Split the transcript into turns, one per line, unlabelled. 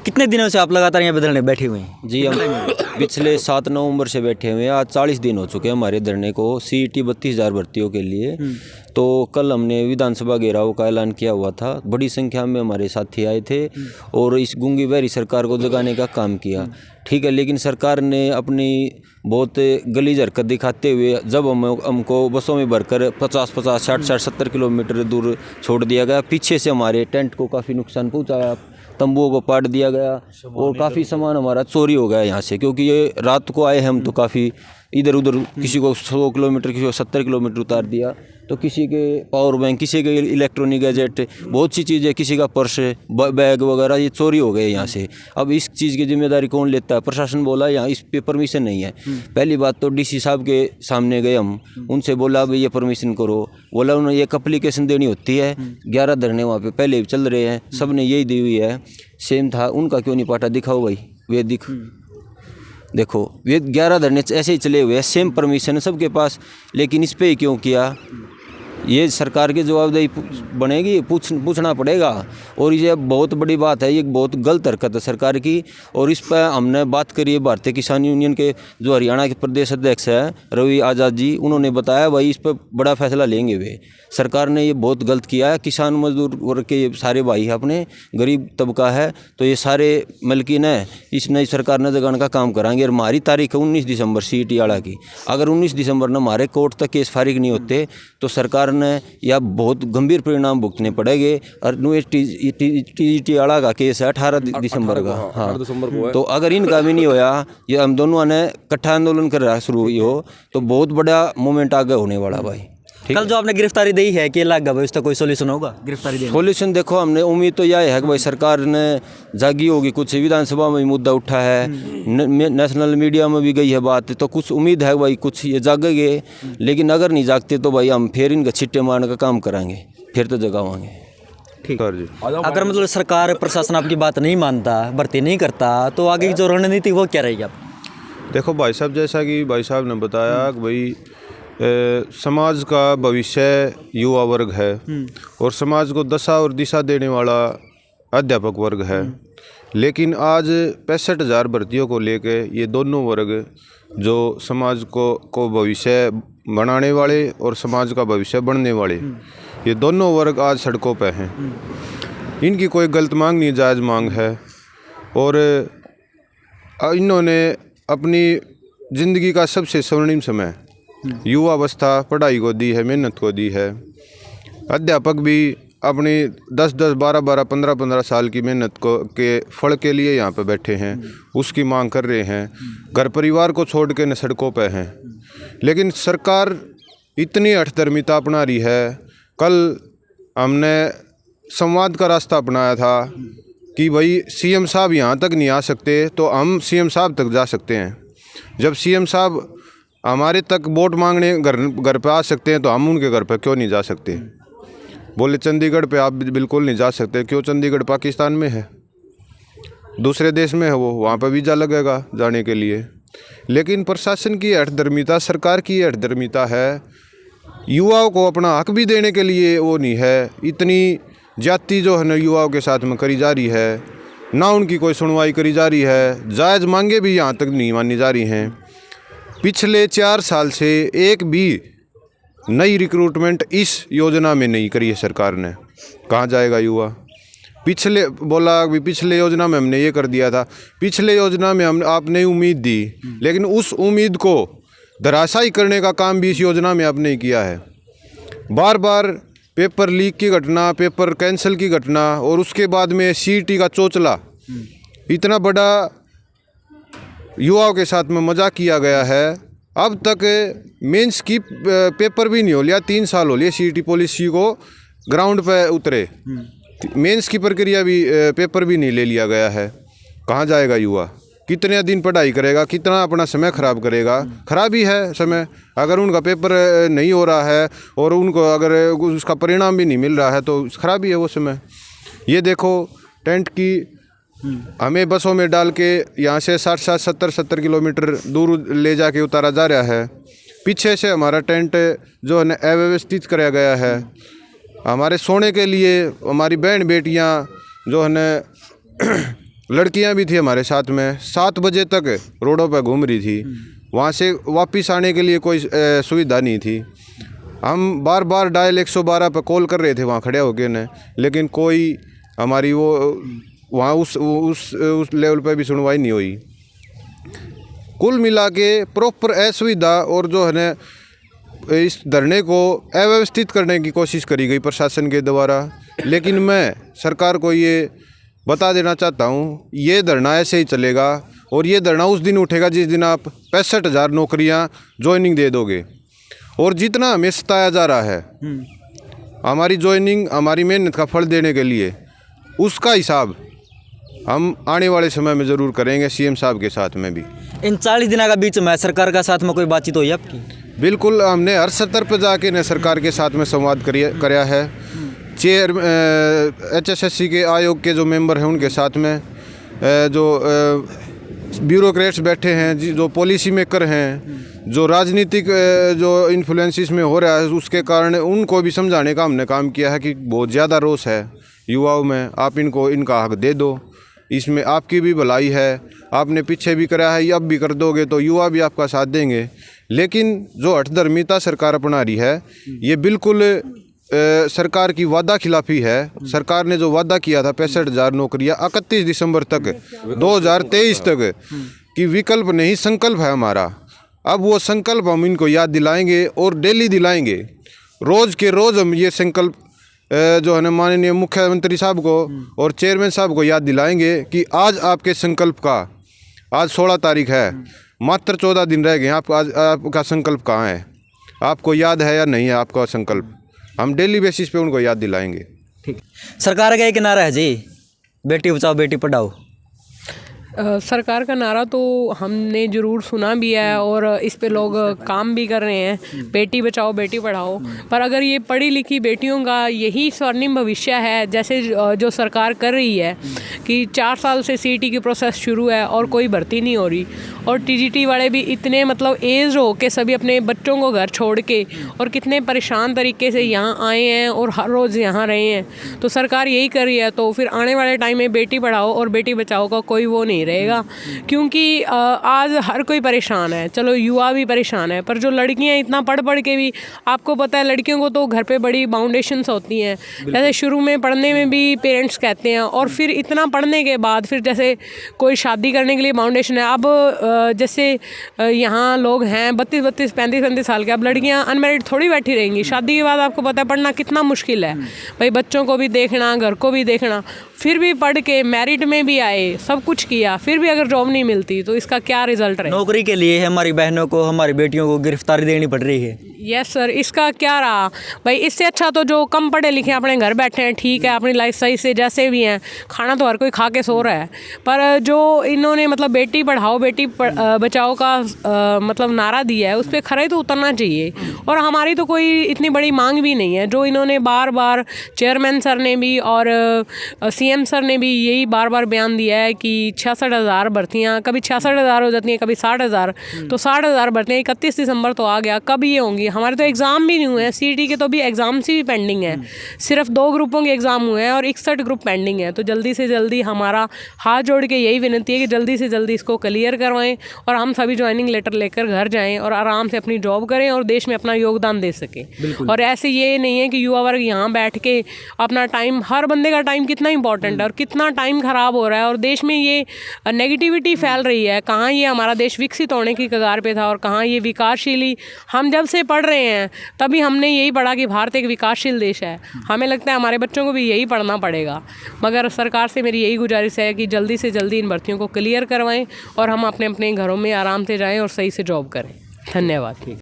कितने दिनों से आप लगातार यहाँ पे धरने बैठे हुए हैं?
जी, हम पिछले 7 नवंबर से बैठे हुए हैं। आज 40 दिन हो चुके हैं हमारे धरने को CET 32,000 भर्तियों के लिए। तो कल हमने विधानसभा घेराव का ऐलान किया हुआ था। बड़ी संख्या में हमारे साथी आए थे और इस गूंगी बहरी सरकार को जगाने का काम किया। ठीक है, लेकिन सरकार ने अपनी बहुत गलीज हरकत दिखाते हुए जब हमको बसों में भरकर 50-50, 60-60, 70 किलोमीटर दूर छोड़ दिया गया। पीछे से हमारे टेंट को काफ़ी नुकसान पहुँचाया, तंबुओं को पाट दिया गया और काफ़ी सामान हमारा चोरी हो गया यहाँ से, क्योंकि ये रात को आए हम तो काफ़ी इधर उधर, किसी को 100 किलोमीटर, किसी को 70 किलोमीटर उतार दिया। तो किसी के पावर बैंक, किसी के इलेक्ट्रॉनिक गैजेट, बहुत सी चीज़ें, किसी का पर्स, बैग वगैरह ये चोरी हो गए यहाँ से। अब इस चीज़ की जिम्मेदारी कौन लेता है? प्रशासन बोला यहाँ इस पे परमिशन नहीं है। पहली बात तो DC साहब के सामने गए हम, उनसे बोला भाई ये परमिशन करो। बोला उन्होंने एक एप्लीकेशन देनी होती है, 11 धरने वहाँ पे पहले चल रहे हैं, सब ने यही दी हुई है। सेम था, उनका क्यों नहीं पाटा? दिखाओ भाई, वे देखो वे 11 धरने ऐसे ही चले हुए हैं, सेम परमिशन है सबके पास, लेकिन इस पे ही क्यों किया? ये सरकार की जवाबदेही बनेगी, पूछना पड़ेगा। और ये बहुत बड़ी बात है, ये बहुत गलत हरकत है सरकार की। और इस पर हमने बात करी है भारतीय किसान यूनियन के जो हरियाणा के प्रदेश अध्यक्ष है रवि आज़ाद जी, उन्होंने बताया भाई इस पर बड़ा फैसला लेंगे वे। सरकार ने ये बहुत गलत किया है। किसान मजदूर वर्ग के सारे भाई है, अपने गरीब तबका है, तो ये सारे मलकिन है, इस नई सरकार ने जगाने का काम कराएंगे। और हमारी तारीख है 19 दिसंबर CET वाला की। अगर 19 दिसंबर न हमारे कोर्ट तक केस फारिग नहीं होते तो सरकार ने या बहुत गंभीर परिणाम भुगतने पड़ेंगे। और TGT वाला का केस है 18 दिसंबर का। हाँ, तो अगर इनका भी नहीं होया, ये हम दोनों ने इकट्ठा आंदोलन कर रहा शुरू हुई हो, तो बहुत बड़ा मूवमेंट आगे होने वाला भाई।
कल जो आपने गिरफ्तारी दी है कि लग गया, उसका कोई सोल्यूशन होगा? गिरफ्तारी देने
सोल्यूशन देखो, हमने उम्मीद तो यह है कि भाई सरकार ने जागी होगी। कुछ विधानसभा में मुद्दा उठा है, नेशनल मीडिया में भी गई है बात, तो कुछ उम्मीद है भाई कुछ ये जागेंगे। लेकिन अगर नहीं जागते तो भाई हम फिर इनका छिट्टे मारने का काम कराएंगे, फिर तो जगावाएंगे।
ठीक है जी। अगर मतलब सरकार प्रशासन आपकी बात नहीं मानता, भर्ती नहीं करता, तो आगे की जो रणनीति वो क्या रहेगी? आप
देखो भाई साहब, जैसा कि भाई साहब ने बताया कि भाई समाज का भविष्य युवा वर्ग है और समाज को दशा और दिशा देने वाला अध्यापक वर्ग है। लेकिन आज 65,000 भर्तियों को लेके ये दोनों वर्ग जो समाज को भविष्य बनाने वाले और समाज का भविष्य बनने वाले, ये दोनों वर्ग आज सड़कों पे हैं। इनकी कोई गलत मांग नहीं, जायज़ मांग है। और इन्होंने अपनी ज़िंदगी का सबसे स्वर्णिम समय युवावस्था पढ़ाई को दी है, मेहनत को दी है। अध्यापक भी अपनी 10-10, 12-12, 15-15 साल की मेहनत के फल के लिए यहाँ पे बैठे हैं, उसकी मांग कर रहे हैं। घर परिवार को छोड़ के न सड़कों पे हैं। लेकिन सरकार इतनी हठधर्मिता अपना रही है। कल हमने संवाद का रास्ता अपनाया था कि भाई CM साहब यहाँ तक नहीं आ सकते तो हम CM साहब तक जा सकते हैं। जब CM साहब हमारे तक वोट मांगने घर पे आ सकते हैं तो हम उनके घर पे क्यों नहीं जा सकते? बोले चंडीगढ़ पे आप बिल्कुल नहीं जा सकते। क्यों? चंडीगढ़ पाकिस्तान में है, दूसरे देश में है, वो वहाँ पे वीज़ा लगेगा जाने के लिए। लेकिन प्रशासन की हठधर्मिता, सरकार की हठधर्मिता है। युवाओं को अपना हक भी देने के लिए वो नहीं है। इतनी जाति जो है ना युवाओं के साथ में करी जा रही है, ना उनकी कोई सुनवाई करी जा रही है। जायज़ मांगे भी यहाँ तक नहीं मानी जा रही हैं। पिछले 4 साल से एक भी नई रिक्रूटमेंट इस योजना में नहीं करी है सरकार ने। कहाँ जाएगा युवा? पिछले बोला भी पिछले योजना में हमने ये कर दिया था, पिछले योजना में हम आपने उम्मीद दी, लेकिन उस उम्मीद को धराशायी करने का काम भी इस योजना में आपने किया है। बार बार पेपर लीक की घटना, पेपर कैंसिल की घटना और उसके बाद में CET का चोचला, इतना बड़ा युवाओं के साथ में मजाक किया गया है। अब तक मेंस की पेपर भी नहीं हो लिया। 3 साल हो लिए CET पॉलिसी को ग्राउंड पे उतरे, मेंस की प्रक्रिया भी पेपर भी नहीं ले लिया गया है। कहाँ जाएगा युवा? कितने दिन पढ़ाई करेगा? कितना अपना समय खराब करेगा? खराब ही है समय। अगर उनका पेपर नहीं हो रहा है और उनको अगर उसका परिणाम भी नहीं मिल रहा है तो खराब ही है वो समय। ये देखो टेंट की हमें बसों में डाल के यहाँ से 60-60, 70-70 किलोमीटर दूर ले जाके उतारा जा रहा है। पीछे से हमारा टेंट जो है अव्यवस्थित कराया गया है। हमारे सोने के लिए हमारी बहन बेटियाँ जो है लड़कियां भी थी हमारे साथ में, 7 बजे तक रोडों पर घूम रही थी। वहाँ से वापस आने के लिए कोई सुविधा नहीं थी। हम बार बार डायल 112 पर कॉल कर रहे थे वहाँ खड़े होके ने, लेकिन कोई हमारी वो वहाँ उस लेवल पर भी सुनवाई नहीं हुई। कुल मिला के प्रॉपर असुविधा और जो है ना इस धरने को अव्यवस्थित करने की कोशिश करी गई प्रशासन के द्वारा। लेकिन मैं सरकार को ये बता देना चाहता हूँ, ये धरना ऐसे ही चलेगा और ये धरना उस दिन उठेगा जिस दिन आप 65,000 नौकरियाँ ज्वाइनिंग दे दोगे। और जितना हमें सताया जा रहा है हमारी ज्वाइनिंग, हमारी मेहनत का फल देने के लिए, उसका हिसाब हम आने वाले समय में ज़रूर करेंगे सीएम साहब के साथ में भी।
इन 40 दिनों का बीच में सरकार का साथ में कोई बातचीत हुई आपकी?
बिल्कुल, हमने हर स्तर पर जाके ने सरकार के साथ में संवाद कराया है। चेयर HSSC के आयोग के जो मेंबर हैं उनके साथ में जो ब्यूरोक्रेट्स बैठे हैं, जो पॉलिसी मेकर हैं, जो राजनीतिक जो इन्फ्लुएंसिस में हो रहा है उसके कारण उनको भी समझाने का हमने काम किया है कि बहुत ज़्यादा रोष है युवाओं में, आप इनको इनका हक दे दो, इसमें आपकी भी भलाई है, आपने पीछे भी करा है, अब भी कर दोगे तो युवा भी आपका साथ देंगे। लेकिन जो हठधर्मिता सरकार अपना रही है ये बिल्कुल सरकार की वादा खिलाफी है। सरकार ने जो वादा किया था 65,000 नौकरियां 31 दिसंबर तक 2023 तक कि विकल्प नहीं संकल्प है हमारा। अब वो संकल्प हम इनको याद दिलाएंगे और डेली दिलाएंगे, रोज़ के रोज़ हम ये संकल्प जो है ना माननीय मुख्यमंत्री साहब को और चेयरमैन साहब को याद दिलाएंगे कि आज आपके संकल्प का, आज 16 तारीख है, मात्र 14 दिन रह गए। आज आपका संकल्प कहाँ है, आपको याद है या नहीं है आपका संकल्प? हम डेली बेसिस पे उनको याद दिलाएंगे।
ठीक। सरकार का एक नारा है जी, बेटी बचाओ बेटी पढ़ाओ।
सरकार का नारा तो हमने ज़रूर सुना भी है और इस पे लोग काम भी कर रहे हैं, बेटी बचाओ बेटी पढ़ाओ। पर अगर ये पढ़ी लिखी बेटियों का यही स्वर्णिम भविष्य है, जैसे जो सरकार कर रही है कि 4 साल से CET की प्रोसेस शुरू है और कोई भर्ती नहीं हो रही, और TGT वाले भी इतने मतलब एज हो के सभी अपने बच्चों को घर छोड़ के और कितने परेशान तरीके से यहाँ आए हैं और हर रोज़ यहाँ रहे हैं, तो सरकार यही कर रही है। तो फिर आने वाले टाइम में बेटी पढ़ाओ और बेटी बचाओ का कोई वो नहीं रहेगा, क्योंकि आज हर कोई परेशान है, चलो युवा भी परेशान है, पर जो लड़कियां इतना पढ़ पढ़ के भी, आपको पता है लड़कियों को तो घर पे बड़ी बाउंडेशंस होती हैं, जैसे शुरू में पढ़ने में भी पेरेंट्स कहते हैं और फिर इतना पढ़ने के बाद फिर जैसे कोई शादी करने के लिए बाउंडेशन है। अब जैसे यहाँ लोग हैं 32-32, 35-35 साल के, अब लड़कियाँ अनमेरिड थोड़ी बैठी रहेंगी, शादी के बाद आपको पता है पढ़ना कितना मुश्किल है भाई, बच्चों को भी देखना, घर को भी देखना, फिर भी पढ़ के मेरिट में भी आए, सब कुछ किया, फिर भी अगर जॉब नहीं मिलती तो इसका क्या रिजल्ट रहे?
नौकरी के लिए हमारी बहनों को, हमारी बेटियों को गिरफ्तारी देनी पड़ रही है।
यस सर, इसका क्या रहा भाई? इससे अच्छा तो जो कम पढ़े लिखे अपने घर बैठे हैं, ठीक है, अपनी लाइफ सही से जैसे भी हैं, खाना तो हर कोई खा के सो रहा है, पर जो इन्होंने मतलब बेटी पढ़ाओ बेटी बचाओ का मतलब नारा दिया है, उस पर खरे तो उतरना चाहिए। और हमारी तो कोई इतनी बड़ी मांग भी नहीं है, जो इन्होंने बार बार चेयरमैन सर ने भी और CM सर ने भी यही बार बार बयान दिया है कि 66,000 भर्तियाँ, कभी 66,000 हो जाती हैं, कभी 60,000, तो 60,000 भर्तियाँ 31 दिसंबर तो आ गया, कब ये होंगी? हमारे तो एग्ज़ाम भी नहीं हुए हैं, CET के तो भी एग्ज़ाम से भी पेंडिंग है, सिर्फ 2 ग्रुपों के एग्ज़ाम हुए हैं और 61 ग्रुप पेंडिंग है। तो जल्दी से जल्दी हमारा हाथ जोड़ के यही विनती है कि जल्दी से जल्दी इसको क्लियर करवाएं और हम सभी ज्वाइनिंग लेटर लेकर घर जाएं और आराम से अपनी जॉब करें और देश में अपना योगदान दे सकें। और ऐसे ये नहीं है कि युवा वर्ग यहाँ बैठ के अपना टाइम, हर बंदे का टाइम कितना इंपॉर्टेंट है और कितना टाइम ख़राब हो रहा है, और देश में ये नेगेटिविटी फैल रही है। कहाँ ये हमारा देश विकसित होने की कगार पे था और कहाँ ये विकासशील। हम जब से पढ़ रहे हैं तभी हमने यही पढ़ा कि भारत एक विकासशील देश है। हमें लगता है हमारे बच्चों को भी यही पढ़ना पड़ेगा, मगर सरकार से मेरी यही गुजारिश है कि जल्दी से जल्दी इन भर्तियों को क्लियर करवाएं और हम अपने अपने घरों में आराम से जाएं और सही से जॉब करें। धन्यवाद।